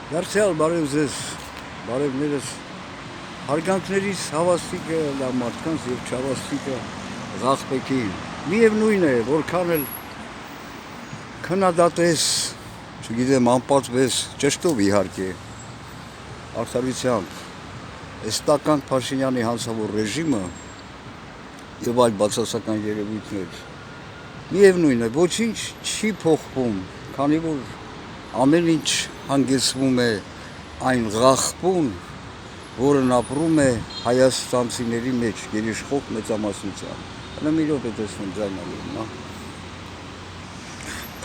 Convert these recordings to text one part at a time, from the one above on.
Դարձյալ բարև ձեզ, բարևներս, հարգանքներիս հավաստիկը լավ մարդկանց և չհավաստիկը աղաղպեքին։ Միևնույն է, որքան էլ քննադատես, չգիտեմ, անպատվես, ճշտով իհարկե, արդարությամբ, այս տականք Փաշինյանի հանցավոր ռեժիմը և այլ բացասական երևույթներ, միևնույն է, ոչինչ չի փոխվում, քանի որ ամեն ինչ հանգեցվում է այն ղախպուն, որն ապրում է հայաստանցիների մեջ, գերիշխող մեծամասնությամբ։ Հələ մի րոպե տեսնեմ ձայնալուրն,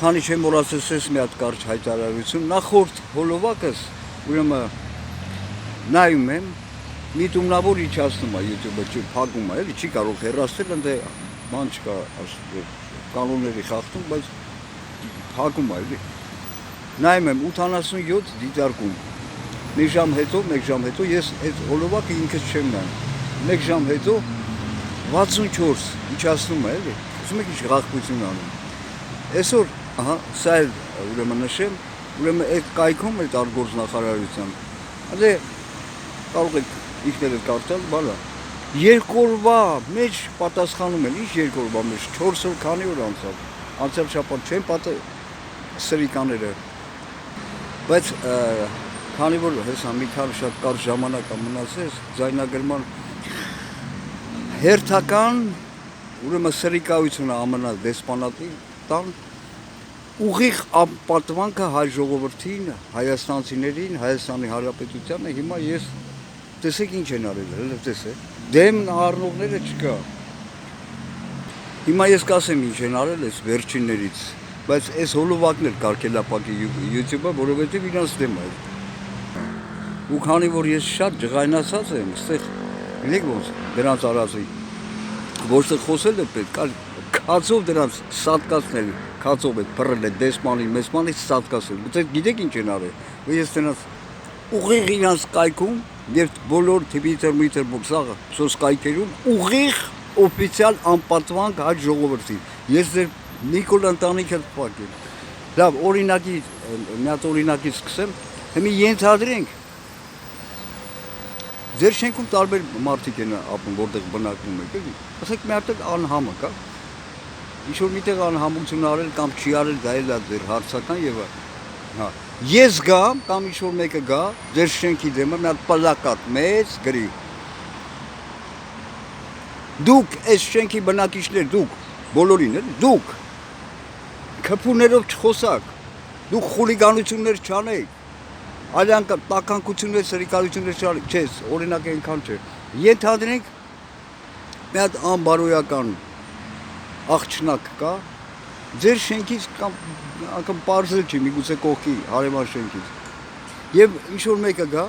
քանի չեմ մոռացել մի հատ կարճ հայտարարություն, նախորդ հոլովակս, ուրեմն նայում եմ, միտումնավոր իջացնում է YouTube-ը, փակում է, էլի չի կարող հեռացնել, ընդ բան չկա, կանոնների խախտում, բայց փակում է, էլի։ Նայում եմ 87 դիտարկում, մեկ ժամ հետո, ես այդ հոլովակը ինքս չեմ նայում, մեկ ժամ հետո 64 իջացնում է, էլի, ասում եք ինչ ղախպություն անում։ Այսօր, սա էլ ուրեմն նշեմ, ուրեմն այդ կայքում, այդ արտգործնախարարության, դե կարող եք ինքներդ կարդալ, բալա, երկու օրվա մեջ պատասխանում են, ինչ երկու օրվա մեջ, 4 օր քանի օր անցավ շաբաթ չեն սրիկաները, բայց քանի որ հեսա մի քանի շատ կարճ ժամանակ մնացեց, ձայնագրման հերթական, ուրեմն սրիկայությունը ԱՄՆ դեսպանատի տան, ուղիղ պատվանքը հայ ժողովրդին, հայաստանցիներին, Հայաստանի Հանրապետությանը, հիմա ես տեսեք ինչ են արել, հələ տեսեք, դեմ առնողները չկա։ Հիմա ես կասեմ ինչ են արել այս վերջիններից, բայց այս հոլովակն էլ կարգելապակի YouTube-ը, որովհետև իրանց դեմ է։ Ու քանի որ ես շատ ջղայնացած եմ, այստեղ գիտեք ոնց դրանց արածի, ոչ թե խոսել է պետք, այլ քացով դրանց սատկացնել, քացով այդ բռել է դեսպանին, մեսպանին սատկացել։ Գիտեք ինչ են արել։ Ու ես դրանց ուղիղ իրանց կայքում եւ բոլոր Twitter, սոց կայքերում ուղիղ օֆիցիալ անպատվանք հայ ժողովրդին։ Ես ձեր Նիկոլ ընտանիքը փակել։ Լավ, մի հատ օրինակից սկսեմ, հիմա ենթադրենք ձեր շենքում տարբեր մարդիկ են ապրում, որտեղ բնակվում եք, էլի։ Ասենք մի հատ անհամը կա։ Ինչ-որ միտեղ անհամություն արել կամ չի արել, դա էլ է ձեր հարցական եւ ես գամ կամ ինչ-որ մեկը գա, ձեր շենքի դեմը մի հատ պլակատ մեծ գրի։ Դուք այս շենքի բնակիչներ, դուք բոլորին էլ, դուք քփուներով չխոսակ, դուք խուլիգանություններ չանեք, այլ տականքություններ, սրիկալություններ չանեք, չես, օրինակ այնքան չէ։ Ենթադրենք մի հատ անբարոյական աղջնակ կա, ձեր շենքից կամ անգամ պարզել չի, միգուցե կողքի հարևան շենքից։ Եվ ինչ-որ մեկը գա,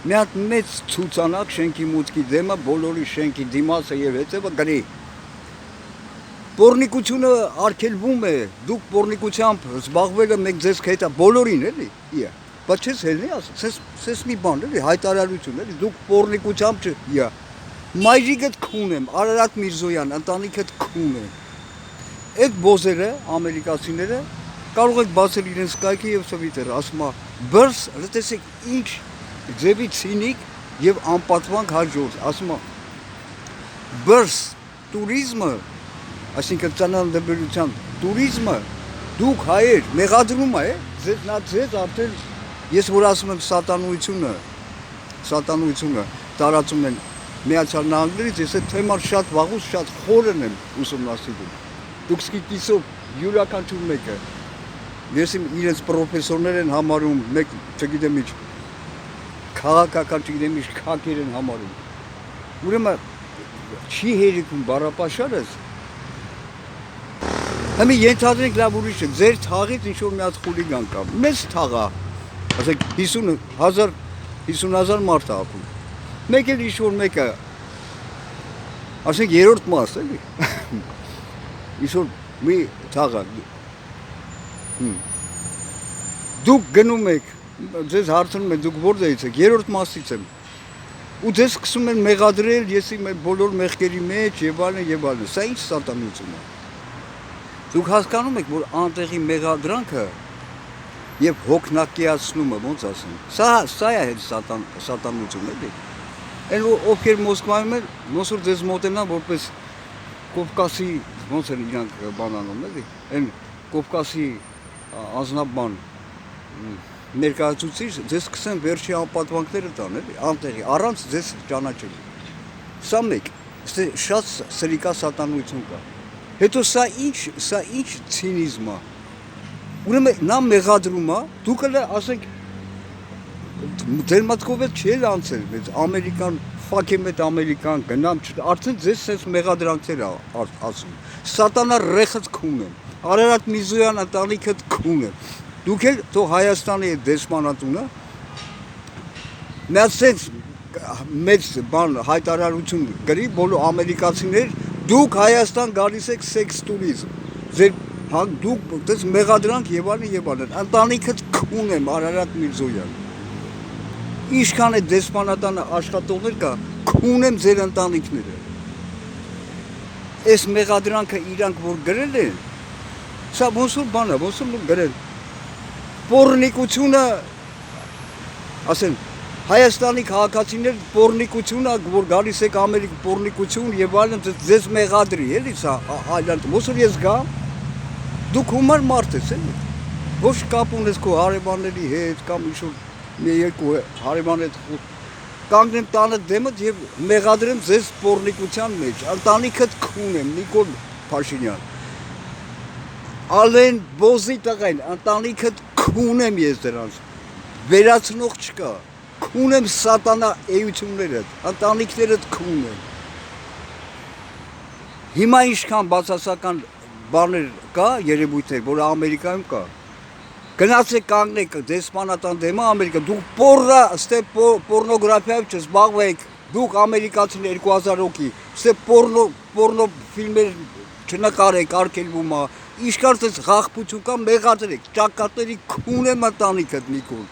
մի հատ մեծ ցուցանակ շենքի մուտքի դեմը, բոլորի շենքի դիմացը եւ հետեւը գրի։ Պորնիկությունը արգելվում է, դուք պորնիկությամբ զբաղվելը մեկ ձեզ կհետա բոլորին էլի։ Բայց չես ելնի ասես, սես մի բան էլի, հայտարարություն էլի, դուք պորնիկությամբ չէ։ Մայրիկդ քուն եմ, Արարատ Միրզոյան, ընտանիքդ քուն եմ։ Այդ բոզերը, ամերիկացիները կարող եք բացել իրենց կայքը եւ Twitter-ը, ասում է, բրս, տեսեք ինչ ձևի ցինիկ եւ անպատվանք հայ ժողովուրդ, ասում է, բրս, տուրիզմը, այսինքն ծննդաբերության տուրիզմը, դուք հայեր, մեղադրում է, ձեզ արդեն, ես որ ասում եմ սատանությունը տարածում են Միացյալ Նահանգներից, ես այդ թեման շատ վաղուց շատ խորն եմ ուսումնասիրում։ Դուք սկիզբից յուրաքանչյուր մեկը, ես իրենց պրոֆեսորներ են համարում, մեկ, չգիտեմ ինչ, քաղաքական, չգիտեմ ինչ, քակեր են համարում։ Ուրեմն չի հերիքում բառապաշարս։ Հիմա ենթադրենք լավ ուրիշ է, ձեր թաղից ինչ-որ մի հատ խուլիգան կա, մեծ թաղ է, ասենք 50,000 մարդ է ապրում։ Մեկ էլ ինչ-որ մեկը, ասենք երրորդ մաս էլի, ինչ-որ մի թաղ է, դուք գնում եք, ձեզ հարցնում են, դուք որտեղից եք, երրորդ մասից եմ, ու ձեզ սկսում են մեղադրել, ես իմ բոլոր մեղքերի մեջ եւ այլն, սա ինչ սատանություն է։ Դուք հասկանում եք, որ անտեղի մեղադրանքը եւ հոգնակիացնումը ոնց ասեմ։ Սա է հետ սատանությունը էլի։ Այն ովքեր Մոսկվայում են, ոնց որ ձեզ մոտենան որպես Կովկասի ոնց են իրանք բանանում էլի։ Այն Կովկասի ազնաբան ներկայացուցիչ ձեզ սկսեն վերջի անպատվանքները տան էլի, անտեղի, առանց ձեզ ճանաչելու։ Սա մեկ, շատ սրիկա սատանություն կա։ Հետո սա ինչ ցինիզմ է։ Ուրեմն նա մեղադրում է, դուք էլ ասենք ձեր մտքով էլ չի անցել, բայց ամերիկան ֆակեմետ ամերիկան գնամ, արդեն ձեզ sense մեղադրանքներ ասում։ Սատանա ռեխդ քուն եմ, Արարատ Միրզոյան ընտանիքդ քուն եմ։ Դուք էլ թող Հայաստանի դեսպանատունը մեծ բան հայտարարություն գրի բոլոր ամերիկացիներ, դուք Հայաստան գալիս եք սեքս տուրիզմ։ Ձեր դուք դες մեղադրանք եւ այլն, ընտանիքդ քուն եմ Արարատ Միրզոյան։ Ինչքան է դեսպանատան աշխատողներ կա, քուն եմ ձեր ընտանիքները։ Այս մեղադրանքը իրանք որ գրել են, սա ոնց որ բան է, ոնց որ գրել։ Պոռնիկությունը, ասեն, Հայաստանի քաղաքացիներ պոռնիկությունը, որ գալիս եք Ամերիկ պոռնիկություն եւ այլն, ձեզ մեղադրի, էլի սա, այլն, ոնց որ ես գամ, դուք հումար մարդ ես, էլի։ Ոչ կապ ունես քո հարևանների հետ կամ ինչ-որ մի երկու հարևան հետ կանգնեմ տանը դեմդ եւ մեղադրեմ ձեզ պոռնիկության մեջ, ընտանիքդ քուն եմ, Նիկոլ Փաշինյան։ Ալեն Բոզի տղեն, ընտանիքդ քուն եմ ես դրանց, վերացնող չկա, քուն եմ սատանա էություններդ, ընտանիքներդ քուն եմ։ Հիմա ինչքան բացասական բաներ կա, երևույթներ, որ Ամերիկայում կա, գնացեք կանգնեք դեսպանատան դեմը Ամերիկա, դուք պոռա, ստե պոռնոգրաֆիայով չզբաղվեք, դուք ամերիկացիներ 2000 հոգի, ստե պոռնո ֆիլմեր չնկարեք, արգելվում է, ինչքան ցած ղախպություն կա, մեղադրեք, ճակատների քուն եմ ընտանիքդ Նիկոլ։